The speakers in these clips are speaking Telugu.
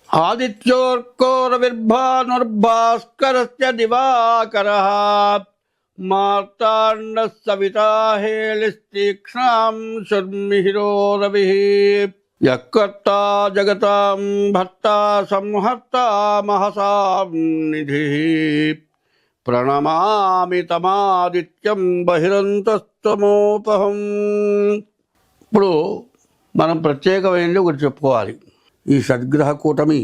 ఆదిత్యోర్కోరవిర్భాస్కరస్య దివాకరః మార్తాండః సవితా హేళిస్తీక్ష్ణాం శుర్మిహిరో రవిః యఃకర్తా జగతాం భర్తా సంహర్తా మహసాం నిధిః ప్రణమామి తమాదిత్యం బహిరంతస్తమోపహం. ఇప్పుడు మనం ప్రత్యేకమైనది ఒకటి చెప్పుకోవాలి. ఈ షడ్గ్రహ కూటమి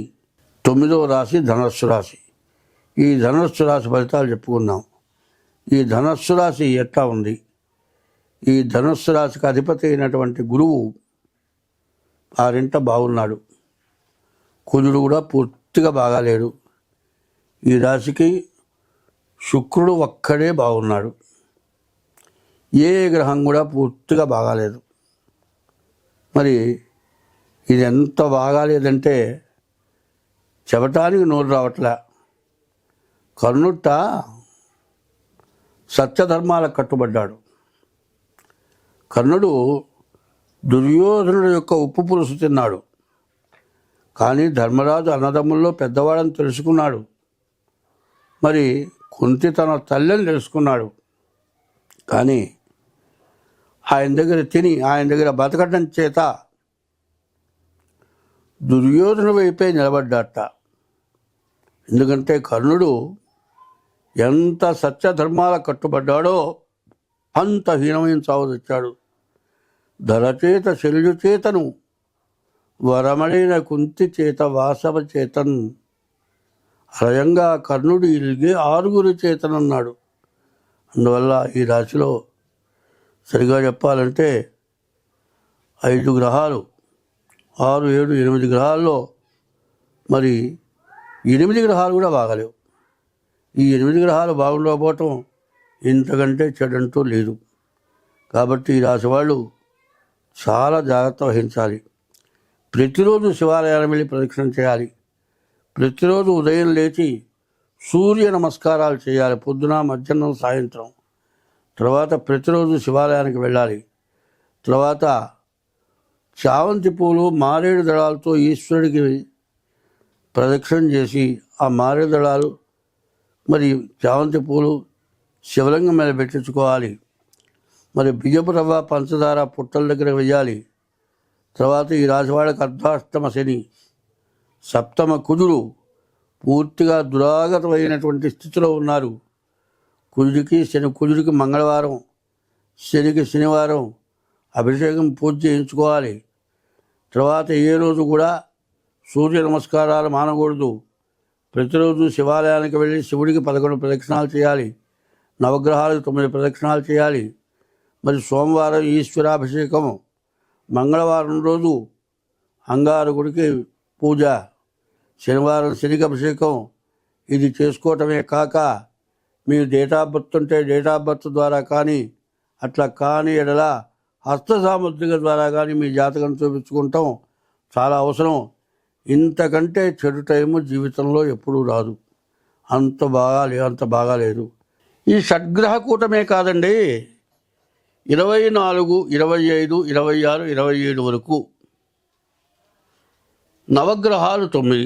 9వ రాశి ధనస్సు రాశి. ఈ ధనస్సు రాశి ఫలితాలు చెప్పుకున్నాం. ఈ ధనస్సు రాశి ఎట్లా ఉంది? ఈ ధనస్సు రాశికి అధిపతి అయినటువంటి గురువు ఆరింట బాగున్నాడు. కుజుడు కూడా పూర్తిగా బాగాలేడు. ఈ రాశికి శుక్రుడు ఒక్కడే బాగున్నాడు. ఏ గ్రహం కూడా పూర్తిగా బాగాలేదు. మరి ఇది ఎంత బాగాలేదంటే చెప్పటానికి నోరు రావట్లే. కర్ణుట్ట సత్యధర్మాలకు కట్టుబడ్డాడు. కర్ణుడు దుర్యోధనుడు యొక్క ఉప్పు పులుసు తిన్నాడు. కానీ ధర్మరాజు అన్నదమ్ముల్లో పెద్దవాడని తెలుసుకున్నాడు. మరి కుంతి తన తల్లిని తెలుసుకున్నాడు. కానీ ఆయన దగ్గర తిని ఆయన దగ్గర బతకడం చేత దుర్యోధను వైపే నిలబడ్డాట. ఎందుకంటే కర్ణుడు ఎంత సత్యధర్మాలకు కట్టుబడ్డాడో అంత హీనమైన చావు తెచ్చాడు. ధరచేత శల్యు చేతను వరమడైన కుంతి చేత వాసవ చేతన్ అలయంగా కర్ణుడు ఇలిగే 6 చేతనన్నాడు. అందువల్ల ఈ రాశిలో సరిగా చెప్పాలంటే 5 గ్రహాలు 6, 7, 8 గ్రహాల్లో మరి 8 గ్రహాలు కూడా బాగలేవు. ఈ 8 గ్రహాలు బాగుండకపోవటం ఇంతకంటే చెడంటూ లేదు. కాబట్టి ఈ రాశి వాళ్ళు చాలా జాగ్రత్త వహించాలి. ప్రతిరోజు శివాలయానికి వెళ్ళి ప్రదక్షిణం చేయాలి. ప్రతిరోజు ఉదయం లేచి సూర్య నమస్కారాలు చేయాలి. పొద్దున, మధ్యాహ్నం, సాయంత్రం. తర్వాత ప్రతిరోజు శివాలయానికి వెళ్ళాలి. తర్వాత చామంతి పూలు, మారేడు దళాలతో ఈశ్వరుడికి ప్రదక్షిణం చేసి ఆ మారేడు దళాలు మరి చామంతి పూలు శివలింగం మీద పెట్టించుకోవాలి. మరి బియ్యపు రవ్వ, పంచదార పుట్టల దగ్గర వేయాలి. తర్వాత ఈ రాశివాళ్ళకి అర్ధాష్టమ శని, సప్తమ కుజుడు పూర్తిగా దురాగతమైనటువంటి స్థితిలో ఉన్నారు. కుజుడికి మంగళవారం, శనికి శనివారం అభిషేకం పూజ చేయించుకోవాలి. తర్వాత ఏ రోజు కూడా సూర్య నమస్కారాలు మానకూడదు. ప్రతిరోజు శివాలయానికి వెళ్ళి శివుడికి 11 ప్రదక్షిణాలు చేయాలి. నవగ్రహాలకు 9 ప్రదక్షిణాలు చేయాలి. మరి సోమవారం ఈశ్వరాభిషేకం, మంగళవారం రోజు అంగారకుడికి పూజ, శనివారం శనికి అభిషేకం. ఇది చేసుకోవటమే కాక మీ డేట్ ఆఫ్ బర్త్ ఉంటే డేట్ ఆఫ్ బర్త్ ద్వారా కానీ, అట్లా కాని ఎడల హస్త సాముద్రిక ద్వారా కానీ మీ జాతకం చూపించుకుంటాం చాలా అవసరం. ఇంతకంటే చెడు టైము జీవితంలో ఎప్పుడూ రాదు. అంత బాగాలేదు. ఈ షడ్గ్రహ కూటమే కాదండి, 24, 25, 26, 27 వరకు నవగ్రహాలు 9.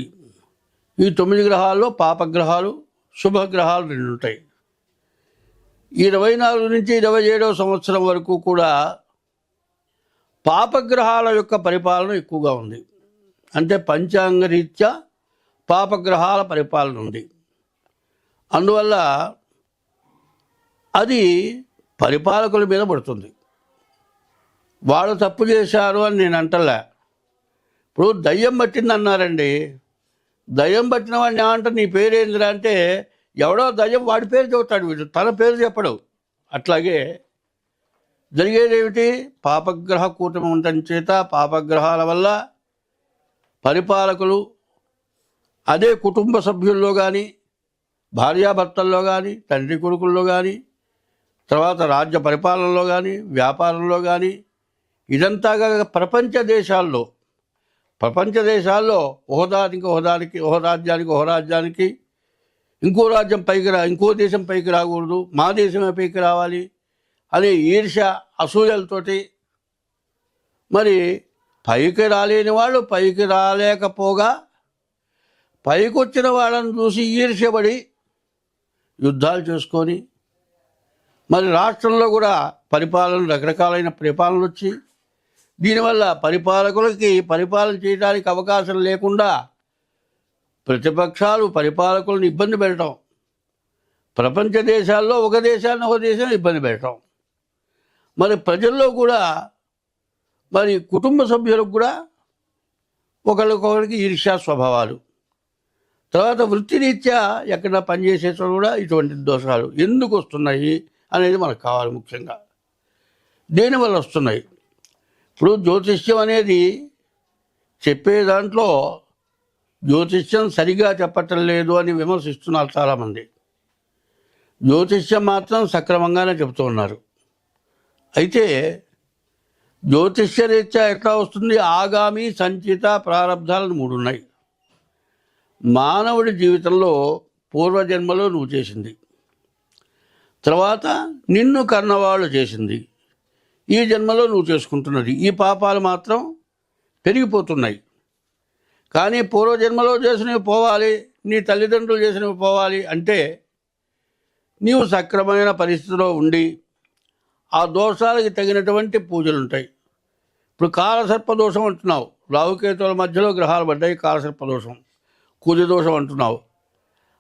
ఈ 9 గ్రహాల్లో పాపగ్రహాలు, శుభగ్రహాలు 2 ఉంటాయి. 24 నుంచి 27వ సంవత్సరం వరకు కూడా పాపగ్రహాల యొక్క పరిపాలన ఎక్కువగా ఉంది. అంటే పంచాంగ రీత్యా పాపగ్రహాల పరిపాలన ఉంది. అందువల్ల అది పరిపాలకుల మీద పడుతుంది. వాళ్ళు తప్పు చేశారు అని నేను అంటలే. ఇప్పుడు దయ్యం పట్టింది అన్నారండి. దయ్యం పట్టిన వాడిని ఏమంటే నీ పేరేందిరా అంటే ఎవడో దయ్యం వాడి పేరు చెబుతాడు, వీడు తన పేరు చెప్పడు. అట్లాగే జరిగేదేమిటి? పాపగ్రహ కూటమి ఉండటం చేత పాపగ్రహాల వల్ల పరిపాలకులు అదే కుటుంబ సభ్యుల్లో కానీ, భార్యాభర్తల్లో కానీ, తండ్రి కొడుకుల్లో కానీ, తర్వాత రాజ్య పరిపాలనలో కానీ, వ్యాపారంలో కానీ, ఇదంతా ప్రపంచ దేశాల్లో ఒక రాజ్యానికి ఇంకో రాజ్యం ఇంకో దేశం పైకి రాకూడదు, మా దేశమే పైకి రావాలి అనే ఈర్ష్య, అసూయలతోటి మరి పైకి రాలేని వాళ్ళు పైకి రాలేకపోగా పైకొచ్చిన వాళ్ళని చూసి ఈర్ష్యపడి యుద్ధాలు చేసుకొని, మరి రాష్ట్రంలో కూడా రకరకాలైన పరిపాలనలు వచ్చి, దీనివల్ల పరిపాలకులకి పరిపాలన చేయడానికి అవకాశం లేకుండా ప్రతిపక్షాలు పరిపాలకులను ఇబ్బంది పెట్టడం, ప్రపంచ దేశాల్లో ఒక దేశం ఇబ్బంది పెట్టడం, మరి ప్రజల్లో కూడా మరి కుటుంబ సభ్యులకు కూడా ఒకరికొకరికి ఈర్ష్యా స్వభావాలు, తర్వాత వృత్తిరీత్యా ఎక్కడ పనిచేసేటప్పుడు కూడా ఇటువంటి దోషాలు ఎందుకు వస్తున్నాయి అనేది మనకు కావాలి. ముఖ్యంగా దేనివల్ల వస్తున్నాయి? ఇప్పుడు జ్యోతిష్యం అనేది చెప్పే దాంట్లో జ్యోతిష్యం సరిగా చెప్పటం లేదు అని విమర్శిస్తున్నారు చాలామంది. జ్యోతిష్యం మాత్రం సక్రమంగానే చెబుతూ ఉన్నారు. అయితే జ్యోతిష్య రీత్యా ఎట్లా వస్తుంది? ఆగామి, సంచిత, ప్రారంధాలను 3 ఉన్నాయి. మానవుడి జీవితంలో పూర్వజన్మలో నువ్వు చేసింది, తర్వాత నిన్ను కన్నవాళ్ళు చేసింది, ఈ జన్మలో నువ్వు చేసుకుంటున్నది, ఈ పాపాలు మాత్రం పెరిగిపోతున్నాయి. కానీ పూర్వజన్మలో చేసినవి పోవాలి, నీ తల్లిదండ్రులు చేసినవి పోవాలి అంటే నీవు సక్రమమైన పరిస్థితిలో ఉండి ఆ దోషాలకి తగినటువంటి పూజలు ఉంటాయి. ఇప్పుడు కాలసర్పదోషం అంటున్నావు, రాహుకేతువుల మధ్యలో గ్రహాలు పడ్డాయి, కాలసర్పదోషం, కుజదోషం అంటున్నావు.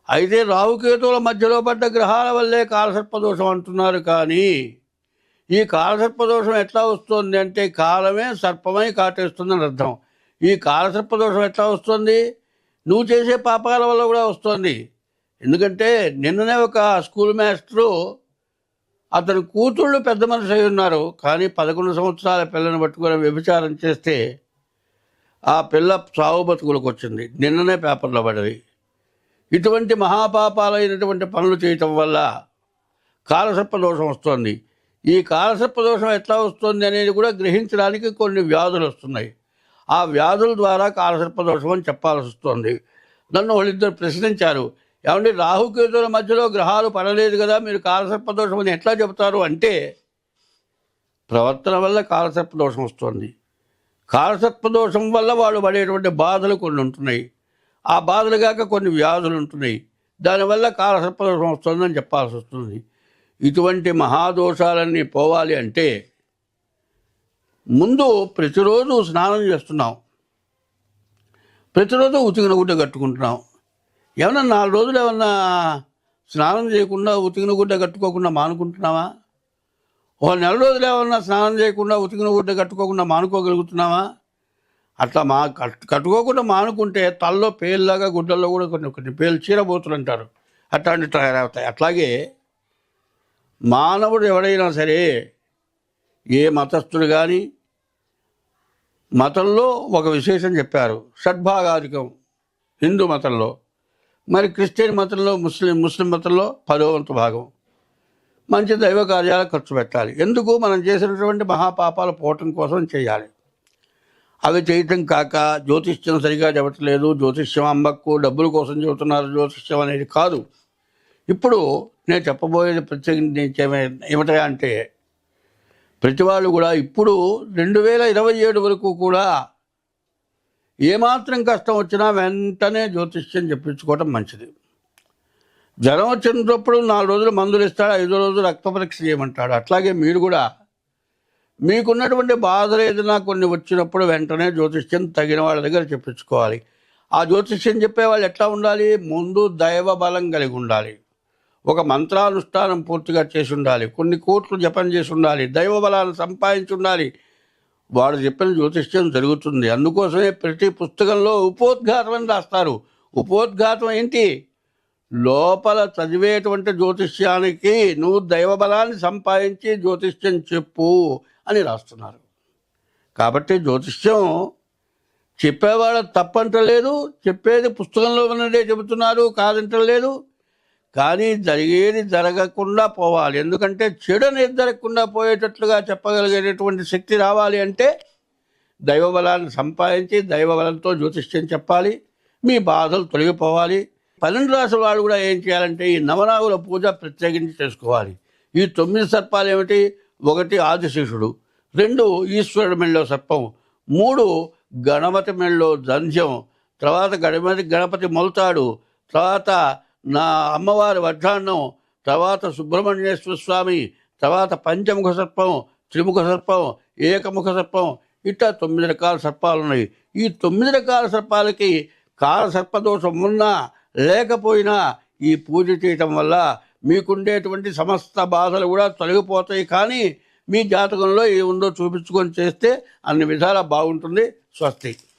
అయితే రాహుకేతువుల మధ్యలో పడ్డ గ్రహాల వల్లే కాలసర్పదోషం అంటున్నారు. కానీ ఈ కాలసర్పదోషం ఎట్లా వస్తుంది అంటే కాలమే సర్పమై కాటేస్తుందని అర్థం. ఈ కాలసర్పదోషం ఎట్లా వస్తుంది? నువ్వు చేసే పాపాల వల్ల కూడా వస్తుంది. ఎందుకంటే నిన్ననే ఒక స్కూల్ మాస్టరు అతని కూతుళ్ళు పెద్ద మనిషి అయి ఉన్నారు, కానీ 11 సంవత్సరాల పిల్లని పట్టుకొని వ్యభిచారం చేస్తే ఆ పిల్ల సావు బతుకులకు వచ్చింది. నిన్ననే పేపర్లో పడ్డది. ఇటువంటి మహాపాపాలైనటువంటి పనులు చేయటం వల్ల కాలసర్పదోషం వస్తుంది. ఈ కాలసర్పదోషం ఎట్లా వస్తుంది అనేది కూడా గ్రహించడానికి కొన్ని వ్యాధులు వస్తున్నాయి. ఆ వ్యాధుల ద్వారా కాలసర్పదోషం అని చెప్పాల్సి వస్తుంది. నన్ను వాళ్ళిద్దరు ప్రశ్నించారు, ఏమంటే రాహుకేతువుల మధ్యలో గ్రహాలు పడలేదు కదా, మీరు కాలసర్పదోషం అని ఎట్లా చెబుతారు అంటే, ప్రవర్తన వల్ల కాలసర్పదోషం వస్తుంది. కాలసర్పదోషం వల్ల వాళ్ళు పడేటువంటి బాధలు కొన్ని ఉంటున్నాయి. ఆ బాధలు కాక కొన్ని వ్యాధులు ఉంటున్నాయి. దానివల్ల కాలసర్పదోషం వస్తుందని చెప్పాల్సి వస్తుంది. ఇటువంటి మహాదోషాలన్నీ పోవాలి అంటే ముందు ప్రతిరోజు స్నానం చేస్తున్నాం, ప్రతిరోజు ఉతికిన గుడ్డ కట్టుకుంటున్నాం. ఏమన్నా 4 రోజులు ఏమన్నా స్నానం చేయకుండా ఉతికిన గుడ్డ కట్టుకోకుండా మానుకుంటున్నావా? ఓ 1 నెల రోజులు ఏమన్నా స్నానం చేయకుండా ఉతికిన గుడ్డ కట్టుకోకుండా మానుకోగలుగుతున్నావా? అట్లా కట్టుకోకుండా మానుకుంటే తలలో పేలులాగా గుడ్డల్లో కూడా కొన్ని పేలు చీరబోతులు అంటారు, అట్లాంటి తయారవుతాయి. అట్లాగే మానవుడు ఎవడైనా సరే, ఏ మతస్థుడు కానీ, మతంలో ఒక విశేషం చెప్పారు, షడ్భాగాధికం హిందూ మతంలో, మరి క్రిస్టియన్ మతంలో, ముస్లిం మతంలో 10వ వంతు భాగం మంచి దైవ కార్యాలకు ఖర్చు పెట్టాలి. ఎందుకు? మనం చేసినటువంటి మహాపాపాలు పోవటం కోసం చేయాలి. అవి చేయటం కాక జ్యోతిష్యం సరిగా చెప్పట్లేదు, జ్యోతిష్యం అమ్మకు డబ్బుల కోసం చెబుతున్నారు, జ్యోతిష్యం అనేది కాదు. ఇప్పుడు నేను చెప్పబోయేది ప్రత్యేకించి ఏమిటా అంటే, ప్రతి వాళ్ళు కూడా ఇప్పుడు 2027 వరకు కూడా ఏమాత్రం కష్టం వచ్చినా వెంటనే జ్యోతిష్యం చెప్పించుకోవటం మంచిది. జ్వరం వచ్చినప్పుడు 4 రోజులు మందులు ఇస్తాడు, 5వ రోజు రక్త పరీక్ష చేయమంటాడు. అట్లాగే మీరు కూడా మీకున్నటువంటి బాధలు ఏదైనా కొన్ని వచ్చినప్పుడు వెంటనే జ్యోతిష్యం తగిన వాళ్ళ దగ్గర చెప్పించుకోవాలి. ఆ జ్యోతిష్యం చెప్పేవాళ్ళు ఎట్లా ఉండాలి? ముందు దైవ బలం కలిగి ఉండాలి, ఒక మంత్రానుష్ఠానం పూర్తిగా చేసి ఉండాలి, కొన్ని కోట్లు జపం చేసి ఉండాలి, దైవ బలాన్ని సంపాదించి ఉండాలి. వాడు చెప్పిన జ్యోతిష్యం జరుగుతుంది. అందుకోసమే ప్రతి పుస్తకంలో ఉపోద్ఘాతం అని రాస్తారు. ఉపోద్ఘాతం ఏంటి? లోపల చదివేటువంటి జ్యోతిష్యానికి నువ్వు దైవ బలాన్ని సంపాదించి జ్యోతిష్యం చెప్పు అని రాస్తున్నారు. కాబట్టి జ్యోతిష్యం చెప్పేవాడు తప్పంటలేదు, చెప్పేది పుస్తకంలో ఉన్నదే చెబుతున్నారు కాదంటలేదు. కానీ జరిగేది జరగకుండా పోవాలి. ఎందుకంటే చెడు అనేది జరగకుండా పోయేటట్లుగా చెప్పగలిగేటటువంటి శక్తి రావాలి అంటే దైవబలాన్ని సంపాదించి దైవబలంతో జ్యోతిష్యం చెప్పాలి, మీ బాధలు తొలగిపోవాలి. 12 రాసుల వాళ్ళు కూడా ఏం చేయాలంటే ఈ నవనాగుల పూజ ప్రత్యేకించి చేసుకోవాలి. ఈ 9 సర్పాలు ఏమిటి? 1 ఆదిశేషుడు, 2 ఈశ్వరుడు మెళ్ళలో సర్పం, 3 గణపతి మెళ్ళలో జంధ్యం, తర్వాత గణపతి మొలతాడు, తర్వాత నా అమ్మవారి వడ్డాన్నం, తర్వాత సుబ్రహ్మణ్యేశ్వర స్వామి, తర్వాత పంచముఖ సర్పం, త్రిముఖ సర్పం, ఏకముఖ సర్పం, ఇట్లా 9 రకాల సర్పాలు ఉన్నాయి. ఈ 9 రకాల సర్పాలకి కాల సర్పదోషం ఉన్నా లేకపోయినా ఈ పూజ చేయటం వల్ల మీకుండేటువంటి సమస్త బాధలు కూడా తొలగిపోతాయి. కానీ మీ జాతకంలో ఏముందో చూపించుకొని చేస్తే అన్ని విధాలా బాగుంటుంది. స్వస్తి.